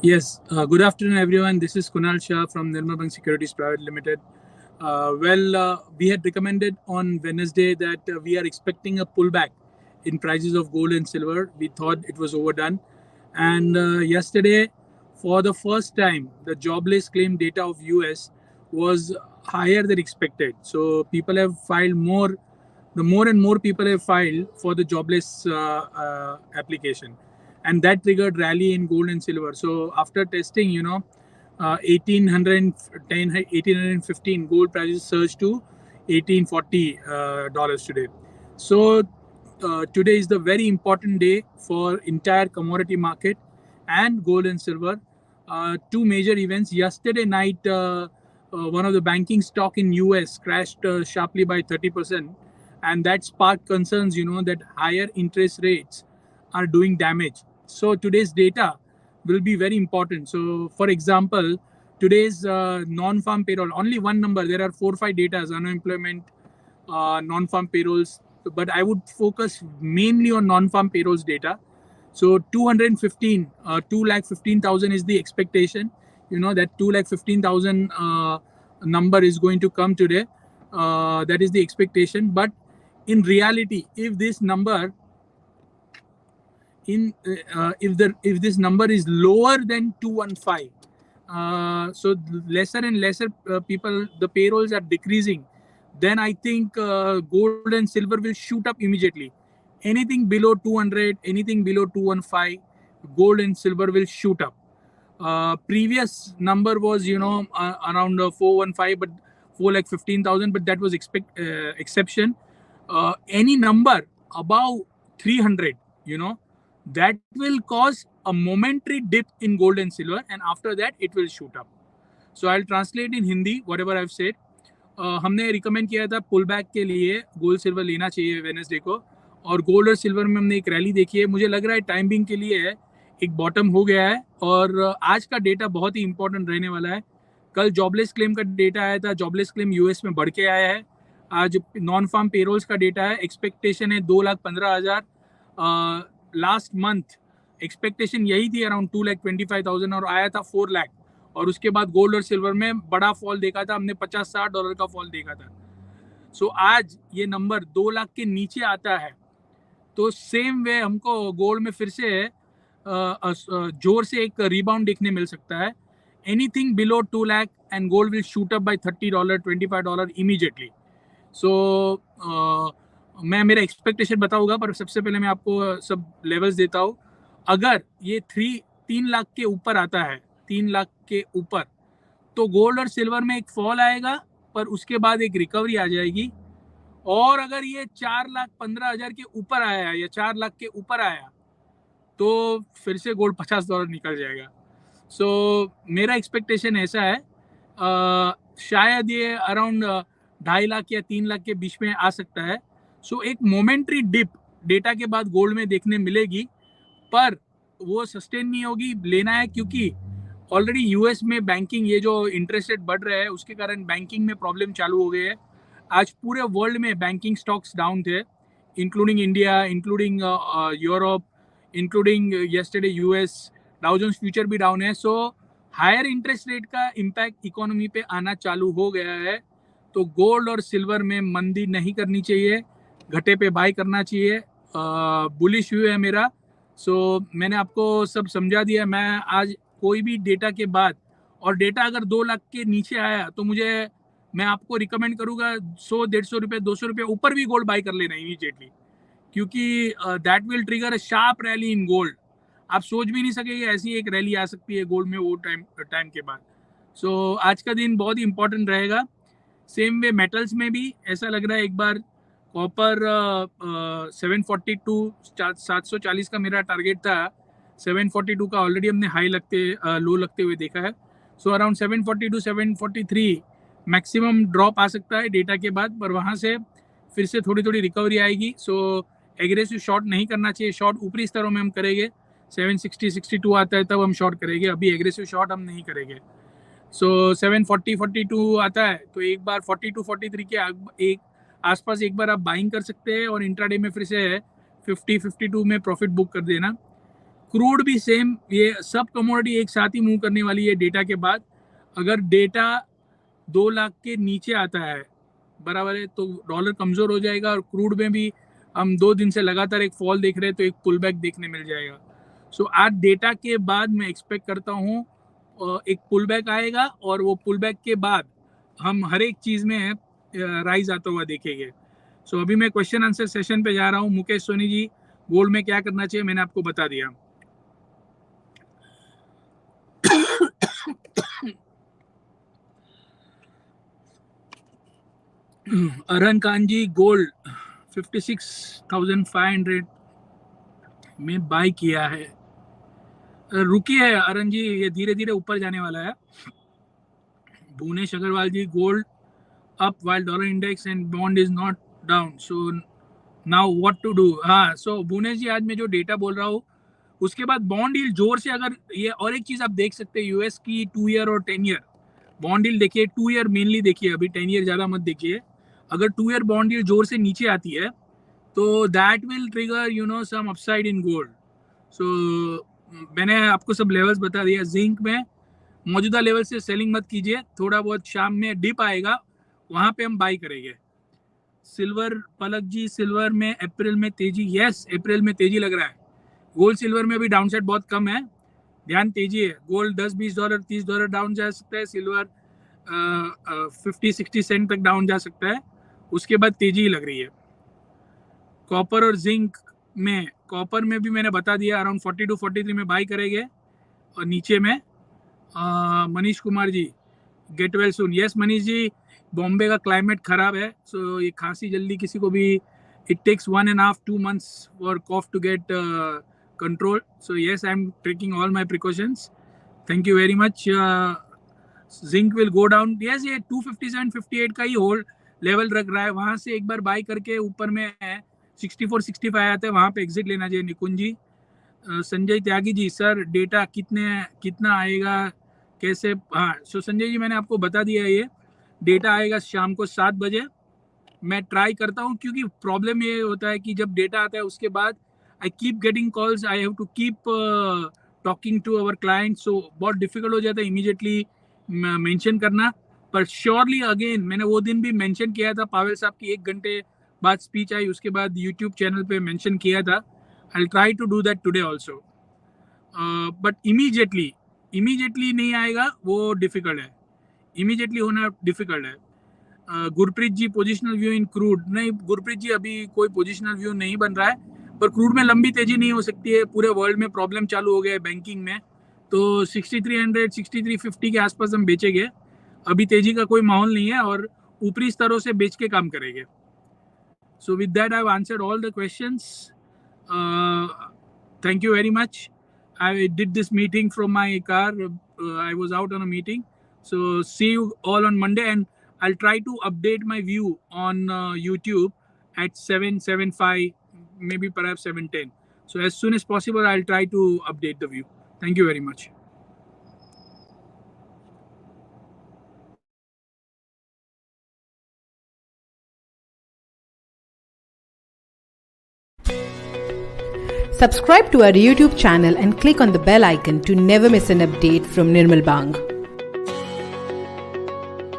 Good afternoon, everyone. This is Kunal Shah from Nirmal Bang Securities Private Limited. We had recommended on Wednesday that we are expecting a pullback in prices of gold and silver. We thought it was overdone. And yesterday, for the first time, the jobless claim data of US was higher than expected. So people have filed more. The more and more people have filed for the jobless application, and that triggered rally in gold and silver. So after testing, 1815 gold prices surged to $1840 today. So today is the very important day for entire commodity market and gold and silver. Two major events. Yesterday night, one of the banking stock in US crashed sharply by 30%, and that sparked concerns, that higher interest rates are doing damage. So today's data will be very important. So for example, today's non-farm payroll, only one number. There are 4 or 5 data: unemployment, non-farm payrolls, but I would focus mainly on non-farm payrolls data. So 2,15,000 is the expectation. That 2,15,000 number is going to come today. That is the expectation. But in reality, if this number if this number is lower than 215, so lesser and lesser people, the payrolls are decreasing, then I think gold and silver will shoot up immediately. Anything below 200, anything below 215, gold and silver will shoot up. Previous number was around 415, but 4,15,000, but that was exception. Any number above 300, that will cause a momentary dip in gold and silver, and after that it will shoot up. So I'll translate in Hindi whatever I've said. हमने recommend किया था pull back के लिए gold silver लेना चाहिए Wednesday को, और gold और सिल्वर में हमने एक रैली देखी है. मुझे लग रहा है टाइम बिंग के लिए एक बॉटम हो गया है, और आज का डेटा बहुत ही इंपॉर्टेंट रहने वाला है. कल जॉबलेस क्लेम का डेटा आया था. जॉबलेस क्लेम यूएस में बढ़ के आया है. आज नॉन फार्म पेरोल्स का डेटा है. एक्सपेक्टेशन है 2,15,000. लास्ट मंथ एक्सपेक्टेशन यही थी अराउंड 2,25,000, और आया था 4 लाख. और उसके बाद गोल्ड और सिल्वर में बड़ा फॉल देखा था हमने, $50-60 का फॉल देखा था. सो आज ये नंबर 2 लाख के नीचे आता है, तो सेम वे हमको गोल्ड में फिर से जोर से एक रिबाउंड देखने मिल सकता है. Anything below 2 lakh and gold will shoot up by $30, $25 immediately. So मैं मेरा एक्सपेक्टेशन बताऊंगा, पर सबसे पहले मैं आपको सब लेवल्स देता हूँ. अगर ये 3 लाख के ऊपर आता है, 3 लाख के ऊपर, तो गोल्ड और सिल्वर में एक फॉल आएगा, पर उसके बाद एक रिकवरी आ जाएगी. और अगर ये 4,15,000 के ऊपर आया या 4 लाख के ऊपर आया, तो फिर से गोल्ड $50 निकल जाएगा. सो मेरा एक्सपेक्टेशन ऐसा है, शायद ये अराउंड 2.5 लाख या 3 लाख के बीच में आ सकता है. सो एक मोमेंट्री डिप डेटा के बाद गोल्ड में देखने मिलेगी, पर वो सस्टेन नहीं होगी. लेना है क्योंकि ऑलरेडी यूएस में बैंकिंग, ये जो इंटरेस्ट रेट बढ़ रहे हैं उसके कारण बैंकिंग में प्रॉब्लम चालू हो गई है. आज पूरे वर्ल्ड में बैंकिंग स्टॉक्स डाउन थे, including India, including Europe, including yesterday US. Dow Jones future भी डाउन है. सो हायर इंटरेस्ट रेट का इम्पैक्ट इकोनॉमी पे आना चालू हो गया है. तो गोल्ड और सिल्वर में मंदी नहीं करनी चाहिए, घटे पे बाय करना चाहिए. बुलिश व्यू है मेरा. सो मैंने आपको सब समझा दिया. मैं आज कोई भी डेटा के बाद, और डेटा अगर 2 लाख के नीचे आया, तो मैं आपको रिकमेंड करूंगा 100-150 रुपये, 200 रुपये ऊपर भी गोल्ड बाय कर लेना इमीडिएटली, क्योंकि that will trigger a sharp rally in gold. आप सोच भी नहीं सकेंगे ऐसी एक रैली आ सकती है गोल्ड में वो टाइम के बाद. सो आज का दिन बहुत ही इंपॉर्टेंट रहेगा. सेम वे मेटल्स में भी ऐसा लग रहा है. एक बार कॉपर 740 का मेरा टारगेट था. 742 का ऑलरेडी हमने लो लगते हुए देखा है. सो अराउंड 742, 743 मैक्सिमम ड्रॉप आ सकता है डेटा के बाद, पर वहाँ से फिर से थोड़ी थोड़ी रिकवरी आएगी. सो एग्रेसिव शॉर्ट नहीं करना चाहिए. शॉर्ट ऊपरी स्तरों में हम करेंगे. 760, 62 आता है तब हम शॉर्ट करेंगे. अभी एग्रेसिव शॉर्ट हम नहीं करेंगे. सो 740, 42 आता है तो एक बार 42, 43 के एक आसपास एक बार आप बाइंग कर सकते हैं, और इंट्राडे में फिर से 50, 52 में प्रॉफिट बुक कर देना. क्रूड भी सेम, ये सब कमोडिटी एक साथ ही मूव करने वाली है डेटा के बाद। अगर डेटा 2 लाख के नीचे आता है बराबर है तो डॉलर कमजोर हो जाएगा, और क्रूड में भी हम 2 दिन से लगातार एक फॉल देख रहे हैं, तो एक पुल बैक देखने मिल जाएगा। सो आज डेटा के बाद मैं एक्सपेक्ट करता हूँ एक पुल बैक आएगा, और वो पुल बैक के बाद हम हर एक चीज़ में राइज आता हुआ देखेंगे। सो अभी मैं क्वेश्चन आंसर सेशन पे जा रहा हूँ। मुकेश सोनी जी, गोल्ड में क्या करना चाहिए मैंने आपको बता दिया। अरहन खान जी, गोल्ड 56,500 में बाय किया है। रुकिए अरहन जी, ये धीरे धीरे ऊपर जाने वाला है। Bhuvnesh Agarwal ji, gold up while dollar index and bond is not down, so now what to do। हाँ, सो भुवनेश जी, आज मैं जो डेटा बोल रहा हूँ उसके बाद बॉन्ड डील जोर से, अगर ये और एक चीज आप देख सकते हैं यूएस की 2 ईयर और 10 ईयर बॉन्ड डील देखिए। 2 ईयर मेनली देखिए, अभी 10 ईयर ज्यादा मत देखिए। अगर 2 ईयर बॉन्ड डील जोर से नीचे आती है तो that will trigger some upside in gold. So मैंने आपको सब लेवल्स बता दिया। जिंक में मौजूदा लेवल से सेलिंग मत कीजिए, थोड़ा बहुत शाम में डिप आएगा वहां पे हम बाई करेंगे। सिल्वर, पलक जी, सिल्वर में अप्रैल में तेजी, यस अप्रैल में तेजी लग रहा है। गोल्ड सिल्वर में अभी डाउनसाइड बहुत कम है, ध्यान तेजी है। गोल्ड 10-20 डॉलर 30 डॉलर डाउन जा सकता है, सिल्वर 50-60 सेंट तक डाउन जा सकता है, उसके बाद तेजी ही लग रही है। कॉपर और जिंक में, कॉपर में भी मैंने बता दिया अराउंड 42-43 में बाई करेंगे, और नीचे में Manish Kumar ji, get well soon. Yes Manish ji, Bombay का क्लाइमेट खराब है, सो ये खांसी जल्दी किसी को भी, it takes 1.5-2 months for cough to get control. So yes, I am taking all my precautions, thank you very much. Zinc will go down, yes ये 257-58 का ही होल्ड लेवल रख रहा है, वहां से एक बार बाई करके ऊपर में 64-65 आता है, वहां पे एग्जिट लेना चाहिए। निकुंज जी, संजय त्यागी जी, सर डेटा कितना आएगा कैसे। हाँ, सो संजय जी मैंने आपको बता दिया है, ये डेटा आएगा शाम को 7 बजे। मैं ट्राई करता हूँ, क्योंकि प्रॉब्लम ये होता है कि जब डेटा आता है उसके बाद I keep getting calls, I have to keep talking to our client, so बहुत डिफिकल्ट हो जाता है इमीडिएटली मेंशन करना। पर श्योरली अगेन, मैंने वो दिन भी मेंशन किया था, पावेल साहब की 1 घंटे बाद स्पीच आई, उसके बाद यूट्यूब चैनल पे मेंशन किया था। I try to do that today also, but immediately नहीं आएगा, वो डिफिकल्ट है, इमीडिएटली होना डिफिकल्ट है। Gurpreet ji, positional view in crude, नहीं गुरप्रीत जी अभी कोई पोजिशनल व्यू नहीं बन रहा है, पर क्रूड में लंबी तेजी नहीं हो सकती है, पूरे वर्ल्ड में प्रॉब्लम चालू हो गया है बैंकिंग में, तो 6300 6350 के आसपास हम बेचेंगे। अभी तेजी का कोई माहौल नहीं है, और ऊपरी स्तरों से बेच के काम करेंगे। So with that I have answered all the questions, thank you very much. I did this meeting from my car, I was out on a meeting, so see you all on Monday, and I'll try to update my view on YouTube at 7:75, maybe perhaps 7:10. So as soon as possible, I'll try to update the view. Thank you very much. Subscribe to our YouTube channel and click on the bell icon to never miss an update from Nirmal Bang.